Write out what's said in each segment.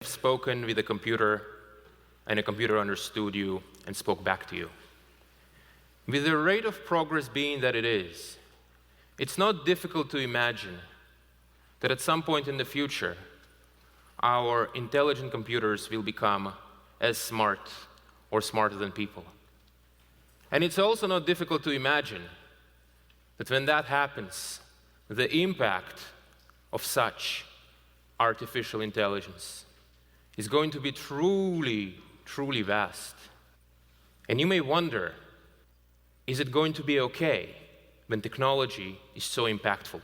Spoken with a computer, and a computer understood you and spoke back to you. With the rate of progress being that it is, it's not difficult to imagine that at some point in the future, our intelligent computers will become as smart or smarter than people. And it's also not difficult to imagine that when that happens, the impact of such artificial intelligence is going to be truly, truly vast. And you may wonder, is it going to be okay when technology is so impactful?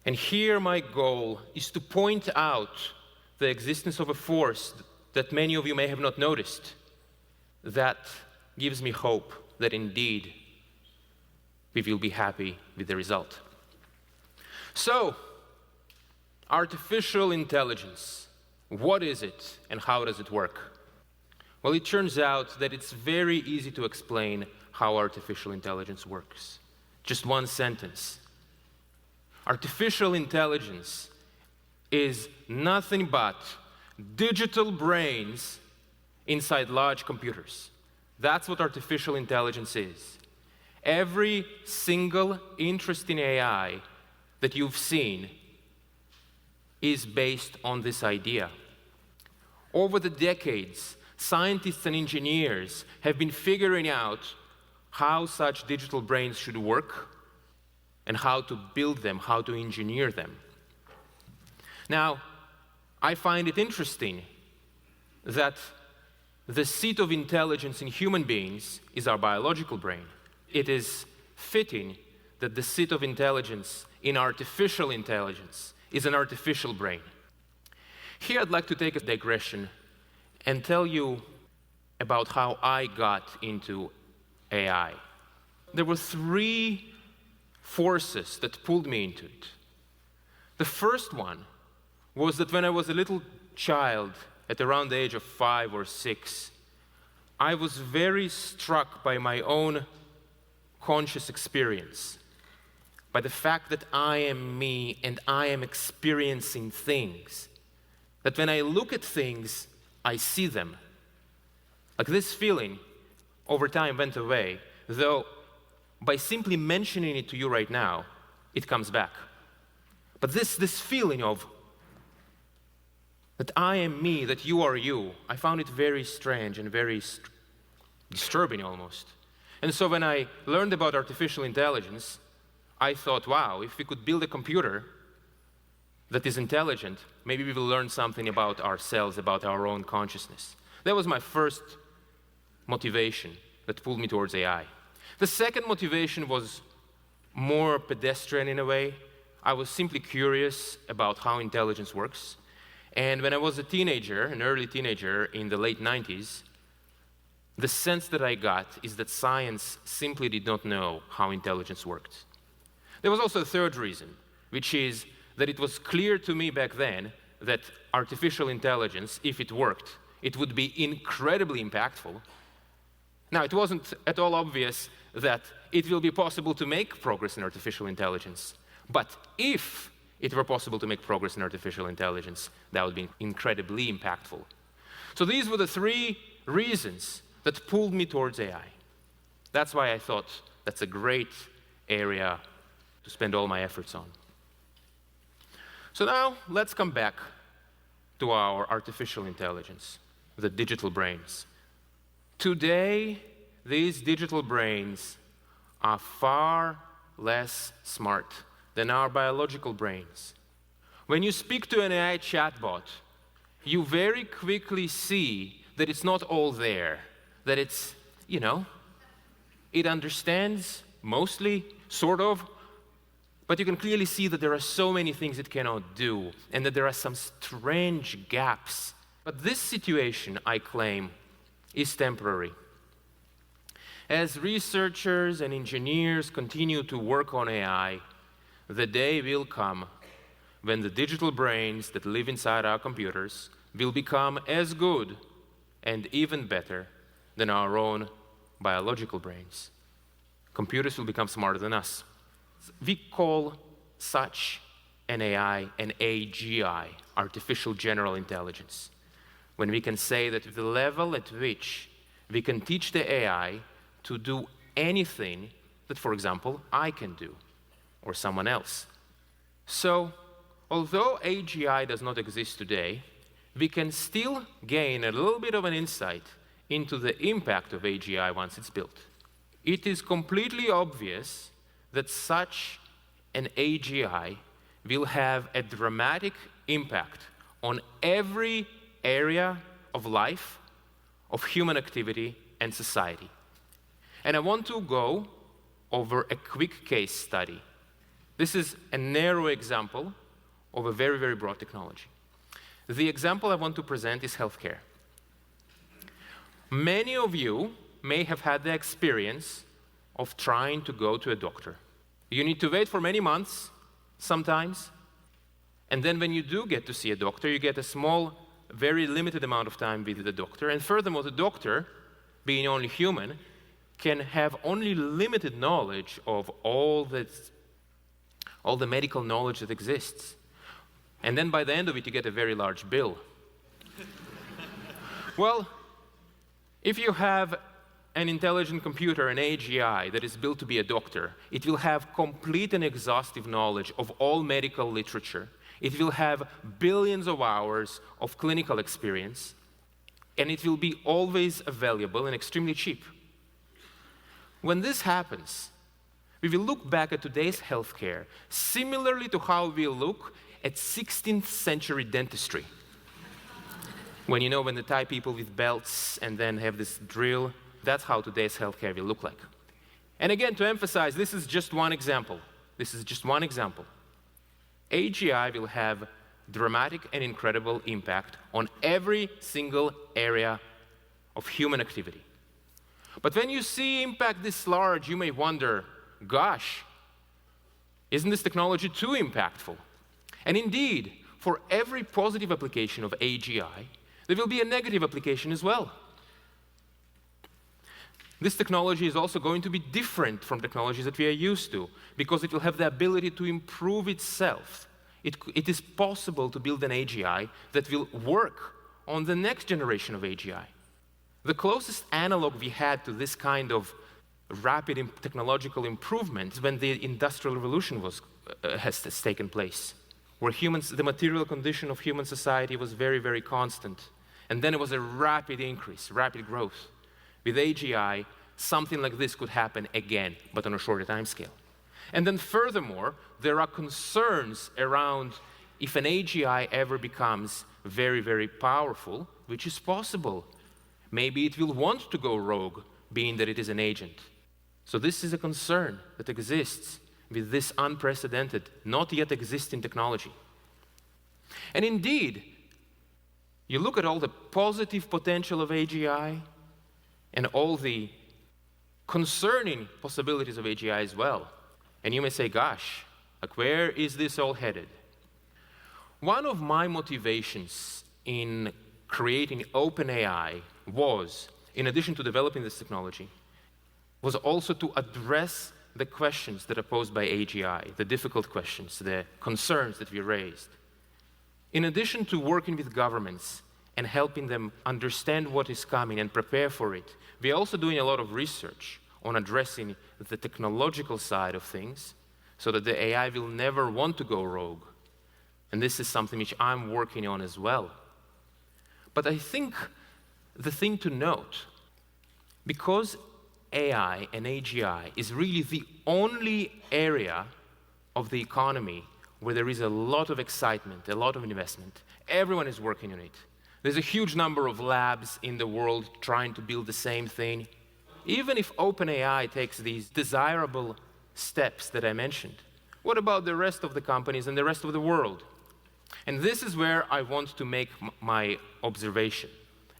And here my goal is to point out the existence of a force that many of you may have not noticed. That gives me hope that indeed we will be happy with the result. So, artificial intelligence. What is it and how does it work? Well, it turns out that it's very easy to explain how artificial intelligence works. Just one sentence. Artificial intelligence is nothing but digital brains inside large computers. That's what artificial intelligence is. Every single interesting AI that you've seen is based on this idea. Over the decades, scientists and engineers have been figuring out how such digital brains should work and how to build them, how to engineer them. Now, I find it interesting that the seat of intelligence in human beings is our biological brain. It is fitting that the seat of intelligence in artificial intelligence is an artificial brain. Here I'd like to take a digression and tell you about how I got into AI. There were three forces that pulled me into it. The first one was that when I was a little child, at around the age of 5 or 6, I was very struck by my own conscious experience, by the fact that I am me and I am experiencing things. That when I look at things, I see them. Like this feeling over time went away, though by simply mentioning it to you right now, it comes back. But this feeling of that I am me, that you are you, I found it very strange and very disturbing almost. And so when I learned about artificial intelligence, I thought, wow, if we could build a computer that is intelligent, maybe we will learn something about ourselves, about our own consciousness. That was my first motivation that pulled me towards AI. The second motivation was more pedestrian in a way. I was simply curious about how intelligence works. And when I was a teenager, an early teenager in the late 90s, the sense that I got is that science simply did not know how intelligence worked. There was also a third reason, which is that it was clear to me back then that artificial intelligence, if it worked, it would be incredibly impactful. Now, it wasn't at all obvious that it will be possible to make progress in artificial intelligence. But if it were possible to make progress in artificial intelligence, that would be incredibly impactful. So these were the three reasons that pulled me towards AI. That's why I thought that's a great area to spend all my efforts on. So now, let's come back to our artificial intelligence, the digital brains. Today, these digital brains are far less smart than our biological brains. When you speak to an AI chatbot, you very quickly see that it's not all there, that it's, it understands mostly, sort of, but you can clearly see that there are so many things it cannot do, and that there are some strange gaps. But this situation, I claim, is temporary. As researchers and engineers continue to work on AI, the day will come when the digital brains that live inside our computers will become as good and even better than our own biological brains. Computers will become smarter than us. We call such an AI an AGI, artificial general intelligence, when we can say that the level at which we can teach the AI to do anything that, for example, I can do, or someone else. So, although AGI does not exist today, we can still gain a little bit of an insight into the impact of AGI once it's built. It is completely obvious that such an AGI will have a dramatic impact on every area of life, of human activity and society. And I want to go over a quick case study. This is a narrow example of a very, very broad technology. The example I want to present is healthcare. Many of you may have had the experience of trying to go to a doctor. You need to wait for many months, sometimes, and then when you do get to see a doctor, you get a small, very limited amount of time with the doctor, and furthermore, the doctor, being only human, can have only limited knowledge of all the medical knowledge that exists. And then by the end of it, you get a very large bill. Well, if you have an intelligent computer, an AGI, that is built to be a doctor, it will have complete and exhaustive knowledge of all medical literature. It will have billions of hours of clinical experience, and it will be always available and extremely cheap. When this happens, we will look back at today's healthcare similarly to how we look at 16th century dentistry. When they tie people with belts and then have this drill, that's how today's healthcare will look like. And again, to emphasize, this is just one example. This is just one example. AGI will have dramatic and incredible impact on every single area of human activity. But when you see impact this large, you may wonder, gosh, isn't this technology too impactful? And indeed, for every positive application of AGI, there will be a negative application as well. This technology is also going to be different from technologies that we are used to, because it will have the ability to improve itself. It is possible to build an AGI that will work on the next generation of AGI. The closest analog we had to this kind of rapid technological improvement when the Industrial Revolution has taken place, where the material condition of human society was very, very constant. And then it was a rapid increase, rapid growth. With AGI, something like this could happen again, but on a shorter time scale. And then furthermore, there are concerns around if an AGI ever becomes very, very powerful, which is possible. Maybe it will want to go rogue, being that it is an agent. So this is a concern that exists with this unprecedented, not yet existing technology. And indeed, you look at all the positive potential of AGI and all the concerning possibilities of AGI as well. And you may say, gosh, where is this all headed? One of my motivations in creating OpenAI was, in addition to developing this technology, was also to address the questions that are posed by AGI, the difficult questions, the concerns that we raised. In addition to working with governments and helping them understand what is coming and prepare for it, we are also doing a lot of research on addressing the technological side of things so that the AI will never want to go rogue. And this is something which I'm working on as well. But I think the thing to note, because AI and AGI is really the only area of the economy where there is a lot of excitement, a lot of investment. Everyone is working on it. There's a huge number of labs in the world trying to build the same thing. Even if OpenAI takes these desirable steps that I mentioned, what about the rest of the companies and the rest of the world? And this is where I want to make my observation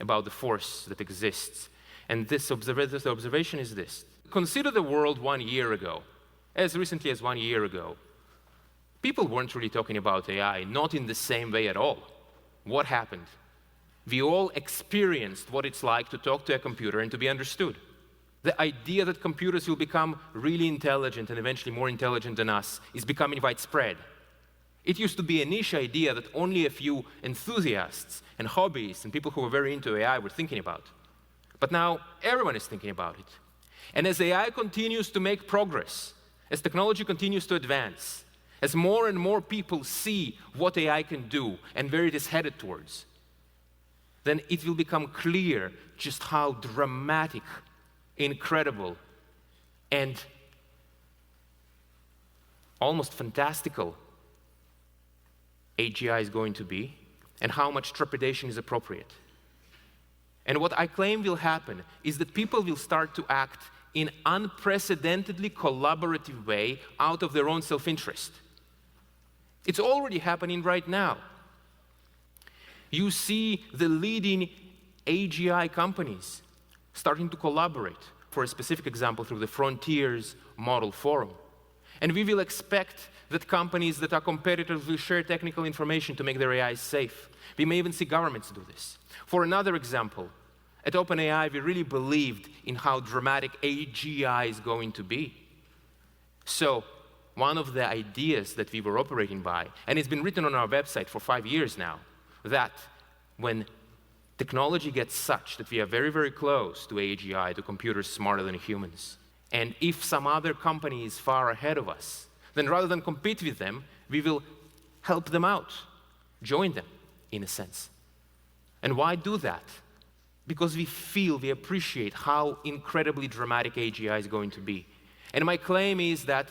about the force that exists. And this observation is this. Consider the world 1 year ago. As recently as 1 year ago, people weren't really talking about AI, not in the same way at all. What happened? We all experienced what it's like to talk to a computer and to be understood. The idea that computers will become really intelligent and eventually more intelligent than us is becoming widespread. It used to be a niche idea that only a few enthusiasts and hobbyists and people who were very into AI were thinking about. But now everyone is thinking about it. And as AI continues to make progress, as technology continues to advance, as more and more people see what AI can do and where it is headed towards, then it will become clear just how dramatic, incredible, and almost fantastical AGI is going to be, and how much trepidation is appropriate. And what I claim will happen is that people will start to act in unprecedentedly collaborative way out of their own self-interest. It's already happening right now. You see the leading AGI companies starting to collaborate, for a specific example, through the Frontiers Model Forum. And we will expect that companies that are competitors will share technical information to make their AIs safe. We may even see governments do this. For another example, at OpenAI, we really believed in how dramatic AGI is going to be. So one of the ideas that we were operating by, and it's been written on our website for 5 years now, that when technology gets such that we are very, very close to AGI, to computers smarter than humans, and if some other company is far ahead of us, then rather than compete with them, we will help them out, join them, in a sense. And why do that? Because we appreciate how incredibly dramatic AGI is going to be. And my claim is that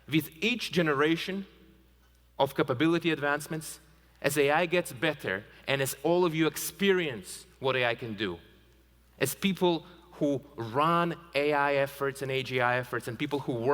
with each generation of capability advancements, as AI gets better, and as all of you experience what AI can do, as people who run AI efforts and AGI efforts, and people who work